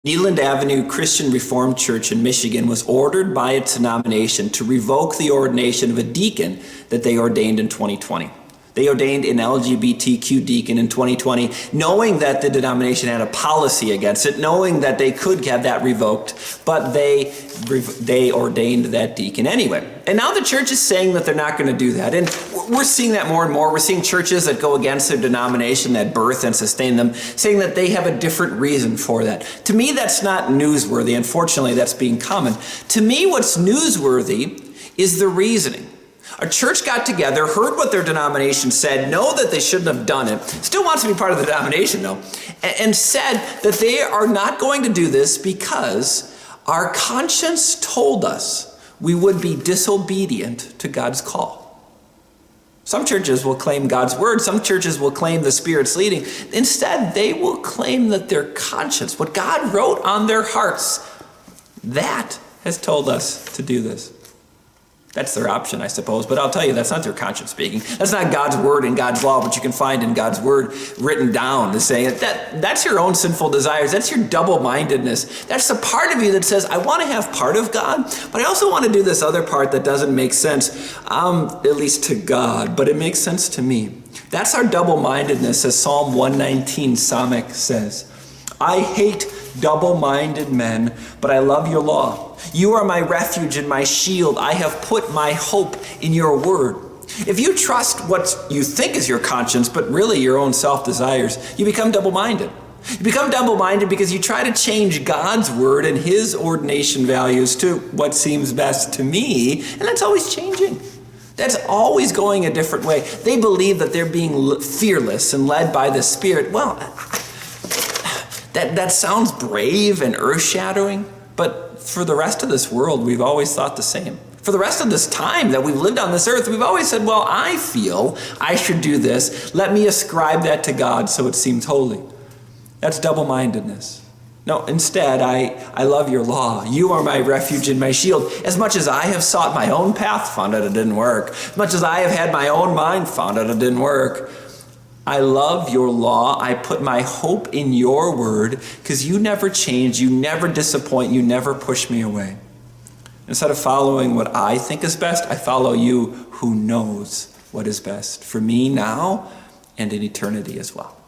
Neeland Avenue Christian Reformed Church in Michigan was ordered by its denomination to revoke the ordination of a deacon that they ordained in 2020. They ordained an LGBTQ deacon in 2020, knowing that the denomination had a policy against it, knowing that they could have that revoked, but they ordained that deacon anyway. And now the church is saying that they're not going to do that. And we're seeing that more and more. We're seeing churches that go against their denomination, that birth and sustain them, saying that they have a different reason for that. To me, that's not newsworthy. Unfortunately, that's being common. To me, what's newsworthy is the reasoning. A church got together, heard what their denomination said, know that they shouldn't have done it, still wants to be part of the denomination though, and said that they are not going to do this because our conscience told us we would be disobedient to God's call. Some churches will claim God's word, some churches will claim the Spirit's leading. Instead, they will claim that their conscience, what God wrote on their hearts, that has told us to do this. That's their option, I suppose. But I'll tell you, that's not their conscience speaking. That's not God's word and God's law, which you can find in God's word written down to say that's your own sinful desires. That's your double-mindedness. That's the part of you that says, I want to have part of God, but I also want to do this other part that doesn't make sense, at least to God, but it makes sense to me. That's our double-mindedness, as Psalm 119 Psalmic says. I hate double-minded men, but I love your law. You are my refuge and my shield. I have put my hope in your word. If you trust what you think is your conscience, but really your own self-desires, you become double-minded. You become double-minded because you try to change God's word and his ordination values to what seems best to me, and that's always changing. That's always going a different way. They believe that they're being fearless and led by the Spirit. Well, that sounds brave and earth-shattering, but for the rest of this world, we've always thought the same. For the rest of this time that we've lived on this earth, we've always said, well, I feel I should do this. Let me ascribe that to God so it seems holy. That's double-mindedness. No, instead, I love your law. You are my refuge and my shield. As much as I have sought my own path, found out it didn't work. As much as I have had my own mind, found out it didn't work. I love your law. I put my hope in your word because you never change, you never disappoint, you never push me away. Instead of following what I think is best, I follow you who knows what is best for me now and in eternity as well.